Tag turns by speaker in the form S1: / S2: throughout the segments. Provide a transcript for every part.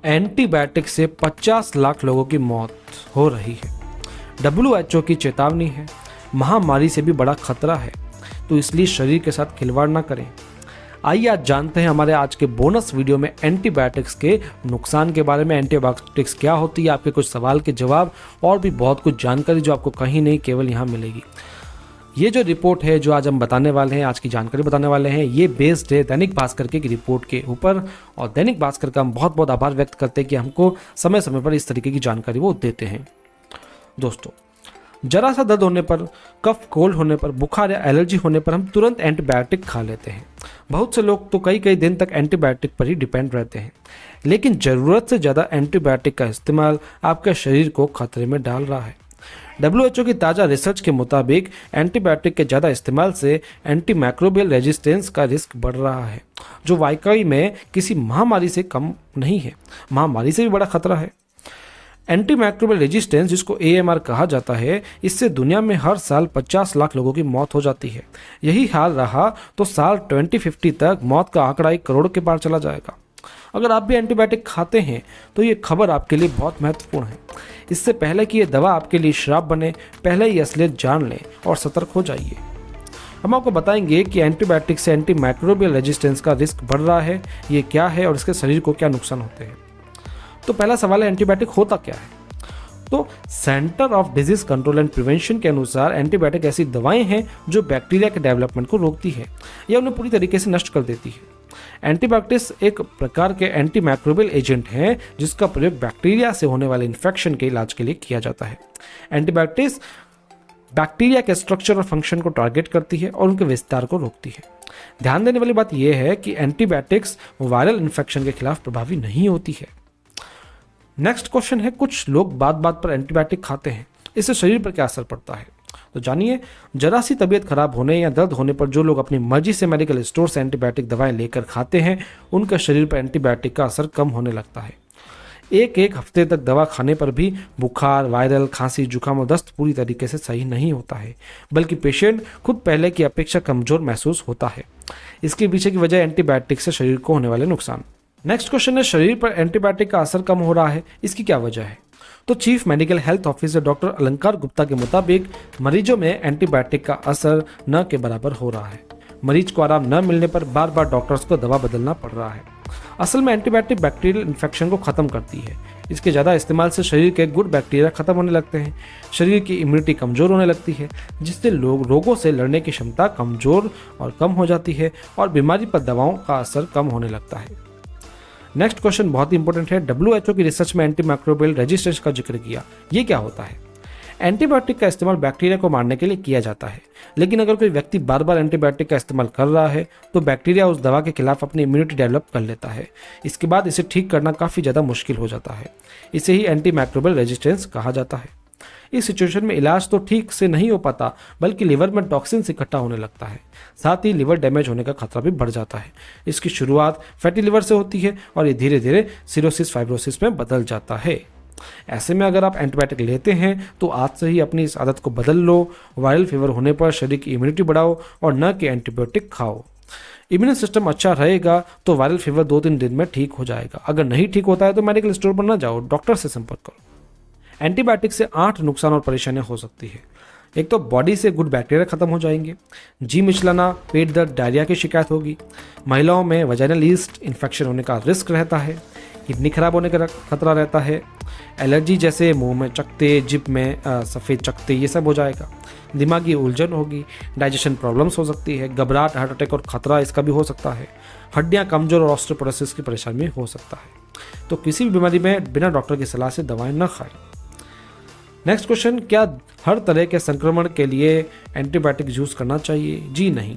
S1: Antibiotic से 50 लाख लोगों की मौत हो रही है। WHO की चेतावनी है, महामारी से भी बड़ा खतरा है, तो इसलिए शरीर के साथ खिलवाड़ ना करें। आइए आज जानते हैं हमारे आज के बोनस वीडियो में एंटीबायोटिक्स के नुकसान के बारे में। एंटीबायोटिक्स क्या होती है, आपके कुछ सवाल के जवाब और भी बहुत कुछ जानकारी जो आपको कहीं नहीं केवल यहाँ मिलेगी। ये जो रिपोर्ट है जो आज हम बताने वाले हैं, आज की जानकारी बताने वाले हैं, ये बेस्ड है दैनिक भास्कर की रिपोर्ट के ऊपर। और दैनिक भास्कर का हम बहुत बहुत आभार व्यक्त करते हैं कि हमको समय समय पर इस तरीके की जानकारी वो देते हैं। दोस्तों, जरा सा दर्द होने पर, कफ कोल्ड होने पर, बुखार या एलर्जी होने पर हम तुरंत एंटीबायोटिक खा लेते हैं। बहुत से लोग तो कई कई दिन तक एंटीबायोटिक पर ही डिपेंड रहते हैं, लेकिन ज़रूरत से ज़्यादा एंटीबायोटिक का इस्तेमाल आपके शरीर को खतरे में डाल रहा है। WHO की ताज़ा रिसर्च के मुताबिक एंटीबायोटिक के ज़्यादा इस्तेमाल से एंटीमाइक्रोबियल रेजिस्टेंस का रिस्क बढ़ रहा है, जो वाकई में किसी महामारी से कम नहीं है, महामारी से भी बड़ा खतरा है। एंटीमाइक्रोबियल रेजिस्टेंस, जिसको AMR कहा जाता है, इससे दुनिया में हर साल 50 लाख लोगों की मौत हो जाती है। यही हाल रहा तो साल 2050 तक मौत का आंकड़ा 1 करोड़ के पार चला जाएगा। अगर आप भी एंटीबायोटिक खाते हैं तो ये खबर आपके लिए बहुत महत्वपूर्ण है। इससे पहले कि ये दवा आपके लिए श्राप बने, पहले ही असलियत जान लें और सतर्क हो जाइए। हम आपको बताएंगे कि एंटीबायोटिक से एंटीमाइक्रोबियल रेजिस्टेंस का रिस्क बढ़ रहा है, ये क्या है और इसके शरीर को क्या नुकसान होते हैं। तो पहला सवाल है, एंटीबायोटिक होता क्या है? तो centre of disease control and prevention के अनुसार एंटीबायोटिक ऐसी दवाएं हैं जो बैक्टीरिया के डेवलपमेंट को रोकती है या उन्हें पूरी तरीके से नष्ट कर देती है। एंटीबायोटिक्स एक प्रकार के एंटीमाइक्रोबियल एजेंट हैं जिसका प्रयोग बैक्टीरिया से होने वाले इन्फेक्शन के इलाज के लिए किया जाता है। एंटीबायोटिक्स बैक्टीरिया के स्ट्रक्चर और फंक्शन को टारगेट करती है और उनके विस्तार को रोकती है। ध्यान देने वाली बात यह है कि एंटीबायोटिक्स वायरल इन्फेक्शन के खिलाफ प्रभावी नहीं होती है। नेक्स्ट क्वेश्चन है, कुछ लोग बात बात पर एंटीबायोटिक खाते हैं, इससे शरीर पर क्या असर पड़ता है? तो जानिए, जरा सी तबीयत खराब होने या दर्द होने पर जो लोग अपनी मर्जी से मेडिकल स्टोर से एंटीबायोटिक दवाएं लेकर खाते हैं, उनका शरीर पर एंटीबायोटिक का असर कम होने लगता है। एक हफ्ते तक दवा खाने पर भी बुखार, वायरल खांसी, जुकाम और दस्त पूरी तरीके से सही नहीं होता है, बल्कि पेशेंट खुद पहले की अपेक्षा कमजोर महसूस होता है। इसके पीछे की वजह एंटीबायोटिक से शरीर को होने वाले नुकसान। नेक्स्ट क्वेश्चन है, शरीर पर एंटीबायोटिक का असर कम हो रहा है, इसकी क्या वजह है? तो chief medical health officer doctor अलंकार गुप्ता के मुताबिक मरीजों में एंटीबायोटिक का असर न के बराबर हो रहा है। मरीज को आराम न मिलने पर बार बार डॉक्टर्स को दवा बदलना पड़ रहा है। असल में एंटीबायोटिक बैक्टीरियल इन्फेक्शन को खत्म करती है। इसके ज़्यादा इस्तेमाल से शरीर के गुड बैक्टीरिया खत्म होने लगते हैं, शरीर की इम्यूनिटी कमज़ोर होने लगती है, जिससे रोगों से लड़ने की क्षमता कमज़ोर और कम हो जाती है और बीमारी पर दवाओं का असर कम होने लगता है। नेक्स्ट क्वेश्चन बहुत ही इंपॉर्टेंट है, WHO की रिसर्च में एंटीमाइक्रोबियल रेजिस्टेंस का जिक्र किया। ये क्या होता है? एंटीबायोटिक का इस्तेमाल बैक्टीरिया को मारने के लिए किया जाता है, लेकिन अगर कोई व्यक्ति बार बार एंटीबायोटिक का इस्तेमाल कर रहा है तो बैक्टीरिया उस दवा के खिलाफ अपनी इम्यूनिटी डेवलप कर लेता है। इसके बाद इसे ठीक करना काफ़ी ज़्यादा मुश्किल हो जाता है। इसे ही एंटीमाइक्रोबियल रेजिस्टेंस कहा जाता है। इस सिचुएशन में इलाज तो ठीक से नहीं हो पाता, बल्कि लिवर में टॉक्सिन्स इकट्ठा होने लगता है। साथ ही लिवर डैमेज होने का खतरा भी बढ़ जाता है। इसकी शुरुआत फैटी लिवर से होती है और ये धीरे धीरे सिरोसिस फाइब्रोसिस में बदल जाता है। ऐसे में अगर आप एंटीबायोटिक लेते हैं तो आज से ही अपनी इस आदत को बदल लो। वायरल फीवर होने पर शरीर की इम्यूनिटी बढ़ाओ और न कि एंटीबायोटिक खाओ। इम्यून सिस्टम अच्छा रहेगा तो वायरल फीवर 2-3 दिन में ठीक हो जाएगा। अगर नहीं ठीक होता है तो मेडिकल स्टोर पर न जाओ, डॉक्टर से संपर्क करो। एंटीबायोटिक से 8 नुकसान और परेशानियां हो सकती है। एक तो बॉडी से गुड बैक्टीरिया खत्म हो जाएंगे, जी मिचलाना, पेट दर्द, डायरिया की शिकायत होगी। महिलाओं में वजाइनल यीस्ट इन्फेक्शन होने का रिस्क रहता है। किडनी खराब होने का खतरा रहता है। एलर्जी जैसे मुंह में चकते, जिभ में सफ़ेद चकते, ये सब हो जाएगा। दिमागी उलझन होगी, डाइजेशन प्रॉब्लम्स हो सकती है, घबराहट, हार्ट अटैक और खतरा इसका भी हो सकता है। हड्डियाँ कमजोर और ऑस्टियोपोरोसिस की परेशानी हो सकता है। तो किसी भी बीमारी में बिना डॉक्टर की सलाह से दवाएं न खाएं। नेक्स्ट क्वेश्चन, क्या हर तरह के संक्रमण के लिए एंटीबायोटिक यूज़ करना चाहिए? जी नहीं,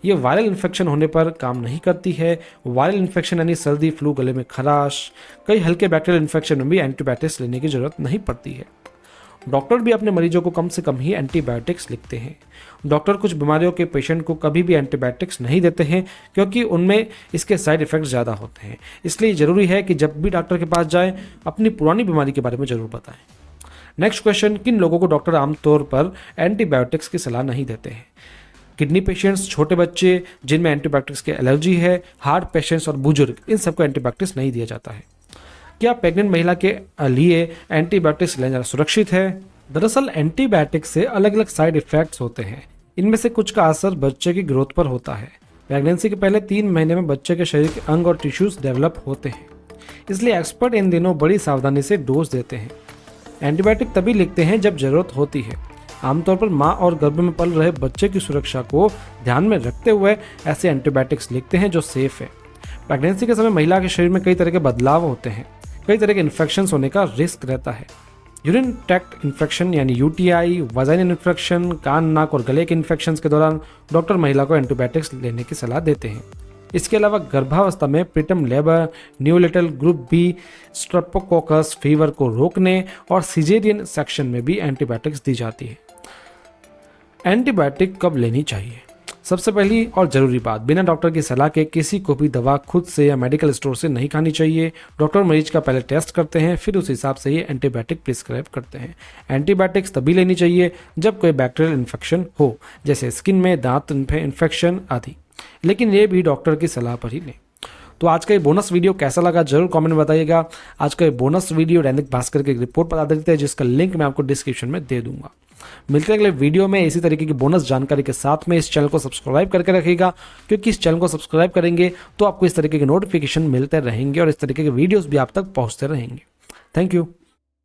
S1: ये वायरल इन्फेक्शन होने पर काम नहीं करती है। वायरल इन्फेक्शन यानी सर्दी, फ्लू, गले में खराश, कई हल्के बैक्टीरियल इन्फेक्शन में भी एंटीबायोटिक्स लेने की जरूरत नहीं पड़ती है। डॉक्टर भी अपने मरीजों को कम से कम ही एंटीबायोटिक्स लिखते हैं। डॉक्टर कुछ बीमारियों के पेशेंट को कभी भी एंटीबायोटिक्स नहीं देते हैं क्योंकि उनमें इसके साइड इफ़ेक्ट्स ज़्यादा होते हैं। इसलिए ज़रूरी है कि जब भी डॉक्टर के पास जाएं, अपनी पुरानी बीमारी के बारे में ज़रूर बताएं। नेक्स्ट क्वेश्चन, किन लोगों को डॉक्टर आमतौर पर एंटीबायोटिक्स की सलाह नहीं देते हैं? किडनी पेशेंट्स, छोटे बच्चे जिनमें एंटीबायोटिक्स की एलर्जी है, हार्ट पेशेंट्स और बुजुर्ग, इन सबको एंटीबायोटिक्स नहीं दिया जाता है। क्या प्रेग्नेंट महिला के लिए एंटीबायोटिक्स लेना सुरक्षित है? दरअसल एंटीबायोटिक से अलग अलग साइड इफेक्ट्स होते हैं। इनमें से कुछ का असर बच्चे की ग्रोथ पर होता है। प्रेगनेंसी के पहले 3 महीने में बच्चे के शरीर के अंग और टिश्यूज डेवलप होते हैं, इसलिए एक्सपर्ट इन दिनों बड़ी सावधानी से डोज देते हैं। एंटीबायोटिक तभी लिखते हैं जब जरूरत होती है। आमतौर पर माँ और गर्भ में पल रहे बच्चे की सुरक्षा को ध्यान में रखते हुए ऐसे एंटीबायोटिक्स लिखते हैं जो सेफ है। प्रेगनेंसी के समय महिला के शरीर में कई तरह के बदलाव होते हैं, कई तरह के इन्फेक्शन होने का रिस्क रहता है। यूरिन ट्रैक्ट इन्फेक्शन यानी यूटीआई, वाजाइनल इन्फेक्शन, कान, नाक और गले के इन्फेक्शन के दौरान डॉक्टर महिला को एंटीबायोटिक्स लेने की सलाह देते हैं। इसके अलावा गर्भावस्था में preterm labour, neonatal group B, streptococcus fever को रोकने और सिजेरियन सेक्शन में भी एंटीबायोटिक्स दी जाती है। एंटीबायोटिक कब लेनी चाहिए? सबसे पहली और ज़रूरी बात, बिना डॉक्टर की सलाह के किसी को भी दवा खुद से या मेडिकल स्टोर से नहीं खानी चाहिए। डॉक्टर मरीज का पहले टेस्ट करते हैं, फिर उस हिसाब से ये एंटीबायोटिक प्रिस्क्राइब करते हैं। एंटीबायोटिक्स तभी लेनी चाहिए जब कोई बैक्टीरियल इन्फेक्शन हो, जैसे स्किन में, दांत इन्फेक्शन आदि, लेकिन ये भी डॉक्टर की सलाह पर ही लें। तो आज का ये बोनस वीडियो कैसा लगा जरूर कमेंट में बताइएगा। आज का ये बोनस वीडियो दैनिक भास्कर के एक रिपोर्ट पर आधारित है, जिसका लिंक मैं आपको डिस्क्रिप्शन में दे दूंगा। मिलते हैं अगले वीडियो में इसी तरीके की बोनस जानकारी के साथ में। इस चैनल को सब्सक्राइब करके रखिएगा, क्योंकि इस चैनल को सब्सक्राइब करेंगे तो आपको इस तरीके के नोटिफिकेशन मिलते रहेंगे और इस तरीके के वीडियोस भी आप तक पहुंचते रहेंगे। Thank you.